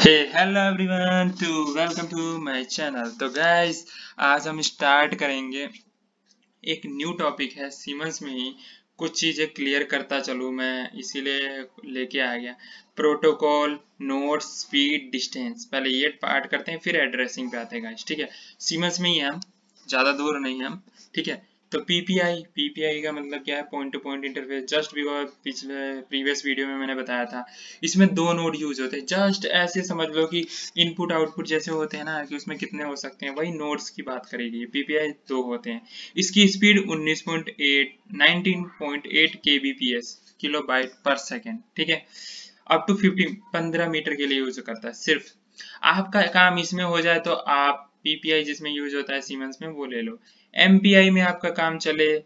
Hey hello everyone to welcome to my channel. तो guys आज हम स्टार्ट करेंगे एक न्यू टॉपिक है सीमेंस में ही कुछ चीजें क्लियर करता चलूँ मैं, इसीलिए लेके आ गया प्रोटोकॉल नोड्स स्पीड डिस्टेंस। पहले ये पार्ट करते हैं फिर एड्रेसिंग पे आते हैं गाइस, ठीक है। सीमेंस में ही हम ज्यादा दूर नहीं हम, ठीक है। तो पीपीआई का मतलब क्या है? Point two point interface. Just because पिछले प्रीवियस वीडियो में मैंने बताया था इसमें दो नोड यूज होते हैं। जस्ट ऐसे समझ लो कि इनपुट आउटपुट जैसे होते हैं ना, कि उसमें कितने हो सकते हैं, वही नोड्स की बात करेगी। पीपीआई दो होते हैं। इसकी speed 19.8 kbps kilobyte per second, ठीक है। अप टू 15 मीटर के लिए यूज करता है। सिर्फ आपका काम इसमें हो जाए तो आप पीपीआई जिसमें यूज होता है सीमेंस में वो ले लो। एमपीआई में आपका काम चले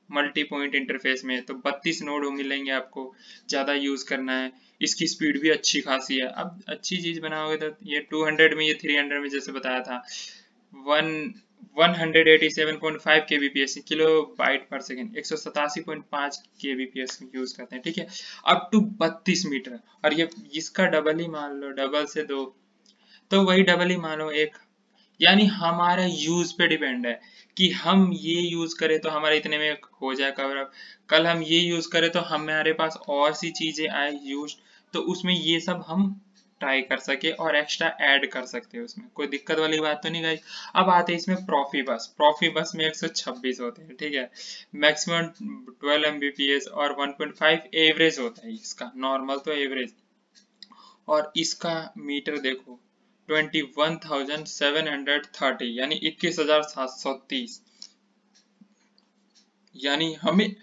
मल्टी पॉइंट इंटरफेस में तो 32 नोड मिलेंगे आपको, ज्यादा यूज करना है। इसकी स्पीड भी अच्छी खासी है। अब अच्छी चीज बनाओगे तो ये 200 में, ये 300 में जैसे बताया था। 187.5 kbps kilobyte per second, 187.5 kbps use करते हैं, ठीक है। Up to 32 metre. और ये इसका डबल ही मान लो, डबल से दो तो वही डबल ही मानो एक। यानी हमारा यूज पे डिपेंड है कि हम ये यूज करें तो हमारे इतने में हो जाए कवर अप। कल हम ये यूज करें तो हमारे पास और सी चीजें आए यूज, तो उसमें ये सब हम ट्राई कर सके और एक्स्ट्रा ऐड कर सकते हैं। उसमें कोई दिक्कत वाली बात तो नहीं गाइस। अब आते हैं इसमें प्रॉफी बस में 126 होते हैं, ठीक है। मैक्सिमम 12 mbps और 1.5 एवरेज होता है इसका, नॉर्मल तो एवरेज। और इसका मीटर देखो 21,730 यानी 21,730। यानी हमें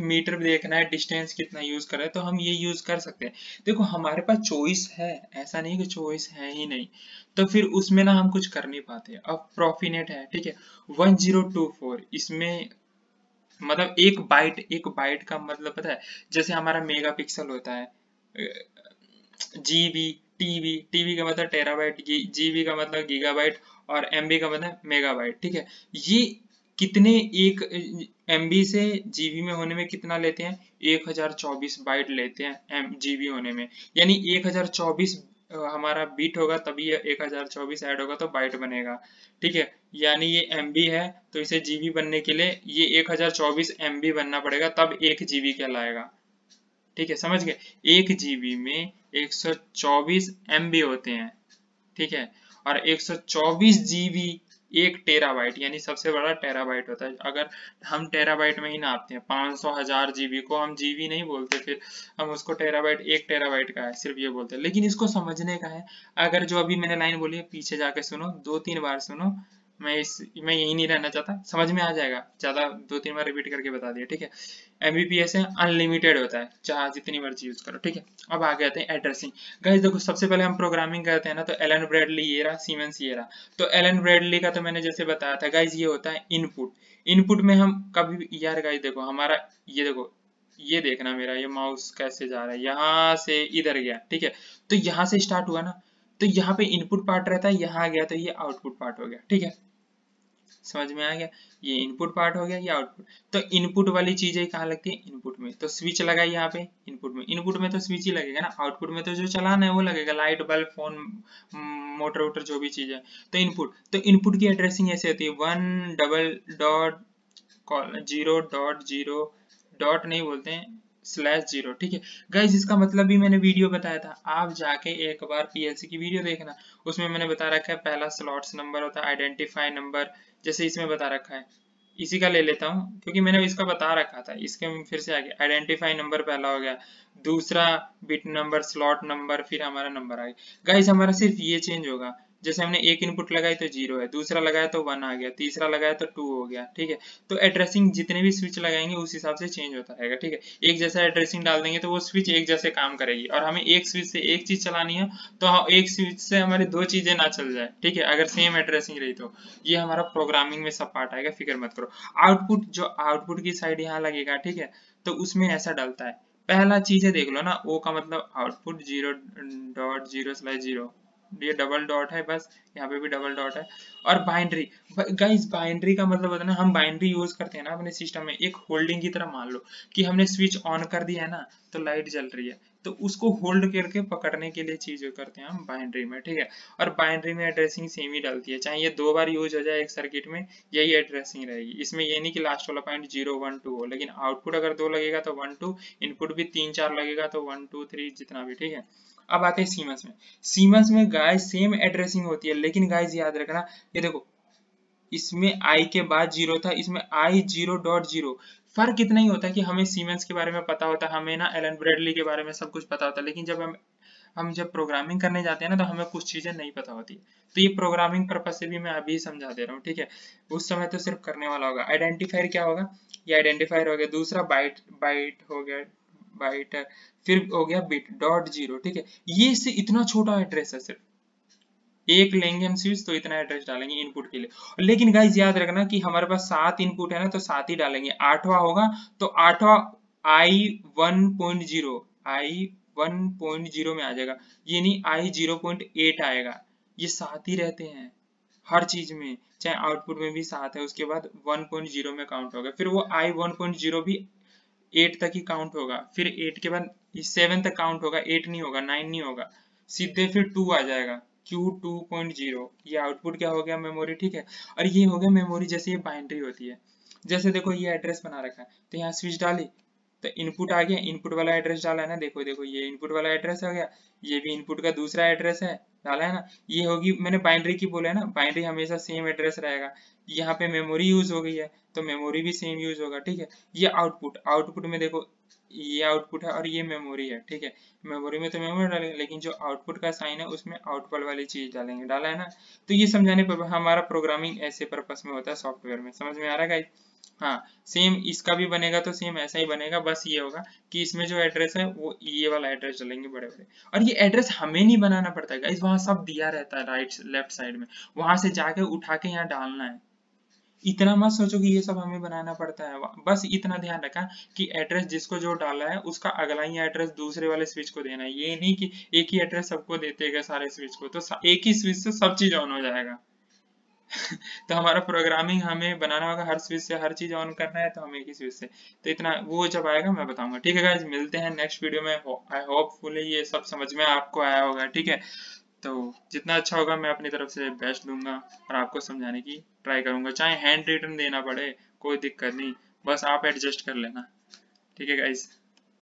मीटर देखना है, डिस्टेंस कितना यूज कर रहे हैं तो हम ये यूज कर सकते हैं। देखो हमारे पास चॉइस है, ऐसा नहीं कि चॉइस है ही नहीं, तो फिर उसमें ना हम कुछ कर नहीं पाते। अब प्रॉफिनेट है, ठीक है। 1024 इसमें मतलब एक बाइट का मतलब पता है? जैसे हमारा मेगापिक्सल होता है, जीबी, टीबी का मतलब टेराबाइट, जीबी का मतलब गीगाबाइट और एमबी का मतलब मेगाबाइट, ठीक है। ये कितने एक एमबी से जीबी में होने में कितना लेते हैं? 1024 बाइट लेते हैं जीबी होने में। यानी 1024 हमारा बीट होगा तभी 1024 ऐड होगा तो बाइट बनेगा, ठीक है। यानी ये एमबी है तो इसे जीबी बनने के लिए ये 1024 एमबी बनना पड़ेगा, तब 1 जीबी कहलाएगा, ठीक है। समझ गए? 1 जीबी में 124 एमबी होते हैं, ठीक है। और 124 जीबी 1 टेराबाइट, यानी सबसे बड़ा टेराबाइट होता है। अगर हम टेराबाइट में ही नापते हैं 500,000 जीबी को, हम जीबी नहीं बोलते, फिर हम उसको टेराबाइट, 1 टेराबाइट का है सिर्फ ये बोलते हैं। लेकिन इसको समझने का है, अगर जो अभी मैंने लाइन बोली है पीछे जाके सुनो, 2-3 बार सुनो। मैं यही नहीं रहना चाहता, समझ में आ जाएगा, ज्यादा 2-3 बार रिपीट करके बता दिया, ठीक है। एमबीपीएस है, अनलिमिटेड होता है, चाहे जितनी मर्जी यूज करो, ठीक है। अब आगे आते हैं एड्रेसिंग। गाइस देखो सबसे पहले हम प्रोग्रामिंग करते हैं ना, तो एलन ब्रैडली ये रहा, सीमेंस ये रहा। तो एलन ब्रैडली का तो मैंने जैसे बताया था गाइस, ये होता है इनपुट। इनपुट में हम कभी भी यार गाइस देखो हमारा, ये देखो, ये देखना मेरा ये माउस कैसे जा रहा है, यहाँ से इधर गया, ठीक है। तो यहाँ से स्टार्ट हुआ ना, तो यहाँ पे इनपुट पार्ट रहता है, यहाँ गया तो ये आउटपुट पार्ट हो गया, ठीक है। समझ में आ गया? ये इनपुट पार्ट हो गया, ये आउटपुट। तो इनपुट वाली चीजें कहाँ लगती है? इनपुट में। तो स्विच लगाई यहाँ पे इनपुट में तो स्विच ही लगेगा ना। आउटपुट में तो जो चलाना है वो लगेगा, light bulb phone motor voter जो भी चीज है। तो इनपुट की एड्रेसिंग ऐसे होती है 1 0.0 डॉट नहीं बोलते हैं, /0, ठीक है। गाइज इसका मतलब भी मैंने वीडियो बताया था, आप जाके एक बार पीएलसी की वीडियो देखना। उसमें मैंने बता रखा है पहला स्लॉट्स नंबर होता है, आइडेंटिफाई नंबर, जैसे इसमें बता रखा है। इसी का ले लेता हूँ क्योंकि मैंने इसका बता रखा था, इसके फिर से आगे आइडेंटिफाई नंबर पहला हो गया, दूसरा बिट नंबर, स्लॉट नंबर, फिर हमारा नंबर आ गया। गाइस हमारा सिर्फ ये चेंज होगा, जैसे हमने एक इनपुट लगाई तो 0 है, दूसरा लगाया तो 1 आ गया, तीसरा लगाया तो 2 हो गया, ठीक है। तो एड्रेसिंग जितने भी स्विच लगाएंगे उस हिसाब से चेंज होता रहेगा, ठीक है। एक जैसा एड्रेसिंग डाल देंगे तो वो स्विच एक जैसे काम करेगी, और हमें एक स्विच से एक चीज चलानी है तो एक स्विच से हमारी दो चीजें ना चल जाए, ठीक है, अगर सेम एड्रेसिंग रही तो। ये हमारा प्रोग्रामिंग में सब पार्ट आएगा, फिक्र मत करो। आउटपुट की साइड यहाँ लगेगा, ठीक है। तो उसमें ऐसा डलता है, पहला चीजें देख लो ना, ओ का मतलब आउटपुट 0.0/0, ये डबल डॉट है बस, यहाँ पे भी डबल डॉट है। और बाइनरी, गाइस बाइनरी का मतलब होता है ना, हम बाइनरी यूज करते हैं ना अपने सिस्टम में, एक होल्डिंग की तरह मान लो कि हमने स्विच ऑन कर दिया है ना, तो लाइट जल रही है, तो उसको होल्ड करके पकड़ने के लिए चीजें करते हैं हम बाइनरी में, ठीक है। और बाइनरी में एड्रेसिंग सेम ही डलती है, चाहे ये 2 बार यूज हो जाए एक सर्किट में, यही एड्रेसिंग रहेगी। इसमें ये नहीं कि लास्ट वाला पॉइंट 0 1 2 हो, लेकिन आउटपुट अगर 2 लगेगा तो 1 2, इनपुट भी 3 4 लगेगा तो 1 2 3 जितना भी, ठीक है। अब आते हैं सीमंस में। सीमंस में गाइस सेम एड्रेसिंग होती है, लेकिन गाइस याद रखना, ये देखो इसमें i के बाद 0 था, इसमें i 0.0। फर्क इतना ही होता है कि हमें सीमेंस के बारे में पता होता है, हमें ना एलन ब्रेडली के बारे में सब कुछ पता होता है, लेकिन जब हम जब प्रोग्रामिंग करने जाते हैं ना, तो हमें कुछ चीजें नहीं पता होती। तो ये प्रोग्रामिंग पर्पज से भी मैं अभी समझा दे रहा हूँ, ठीक है। उस समय तो सिर्फ करने वाला होगा। आइडेंटिफायर क्या होगा, ये आइडेंटिफायर हो गया। दूसरा बाइट, बाइट हो गया, बाइट, फिर हो गया बिट डॉट 0, ठीक है। ये से इतना छोटा एड्रेस है, सिर्फ एक लेंगे हम स्विच तो इतना एड्रेस डालेंगे इनपुट के लिए। लेकिन गाइस याद रखना कि हमारे पास 7 इनपुट है ना, तो 7 ही डालेंगे। 8वां होगा तो 8वां i 1.0, i 1.0 में आ जाएगा, ये नहीं i 0.8 आएगा। ये 7 ही रहते हैं हर चीज में, चाहे आउटपुट में भी 7 है, उसके बाद 1.0 में काउंट होगा। फिर वो i 1.0 भी 8 तक ही काउंट होगा, फिर 8 के बाद 7 तक काउंट होगा, 8 नहीं होगा, 9 नहीं होगा, सीधे फिर 2 आ जाएगा, Q2.0। ये आउटपुट क्या हो गया, मेमोरी, ठीक है। और ये हो गया मेमोरी, जैसे ये बाइनरी होती है। जैसे देखो ये एड्रेस बना रखा है, तो यहाँ स्विच डाली तो इनपुट आ गया, इनपुट वाला एड्रेस डाला है ना, देखो देखो ये इनपुट वाला एड्रेस हो गया, ये भी इनपुट का दूसरा एड्रेस है, डाला है ना। ये होगी, मैंने बाइनरी की बोला है ना, बाइनरी हमेशा सेम एड्रेस रहेगा। यहाँ पे मेमोरी यूज हो गई है तो मेमोरी भी सेम यूज होगा, ठीक है। ये आउटपुट, आउटपुट में देखो ये आउटपुट है और ये मेमोरी है, ठीक है। मेमोरी में तो मेमोरी डालेंगे, लेकिन जो आउटपुट का साइन है उसमें आउटपुट वाली चीज डालेंगे, डाला है ना। तो ये समझाने पर हमारा प्रोग्रामिंग ऐसे पर्पस में होता है सॉफ्टवेयर में, समझ में आ रहा है गाइस। हाँ, सेम इसका भी बनेगा तो सेम ऐसा ही बनेगा, बस ये होगा कि इसमें जो एड्रेस है वो ये वाला एड्रेस डालेंगे बड़े बड़े। और ये एड्रेस हमें नहीं बनाना पड़ता है गाइस, वहां सब दिया रहता है राइट लेफ्ट साइड में, वहां से जाके उठा के यहाँ डालना है। इतना मत सोचो कि ये सब हमें बनाना पड़ता है, बस इतना ध्यान रखा कि एड्रेस जिसको जो डाला है उसका अगला ही एड्रेस दूसरे वाले स्विच को देना है। ये नहीं कि एक ही एड्रेस सबको देते गए सारे स्विच को, तो एक ही स्विच से सब चीज ऑन हो जाएगा। तो हमारा प्रोग्रामिंग हमें बनाना होगा, हर स्विच से हर चीज ऑन करना है, तो हमें एक ही स्विच से। तो इतना वो जब आएगा मैं बताऊंगा, ठीक है गाइस। मिलते हैं नेक्स्ट वीडियो में। आई होपफुली ये सब समझ में आपको आया होगा, ठीक है। तो जितना अच्छा होगा मैं अपनी तरफ से बेस्ट दूंगा और आपको समझाने की ट्राई करूंगा, चाहे हैंड रिटन देना पड़े कोई दिक्कत नहीं, बस आप एडजस्ट कर लेना, ठीक है गाइस।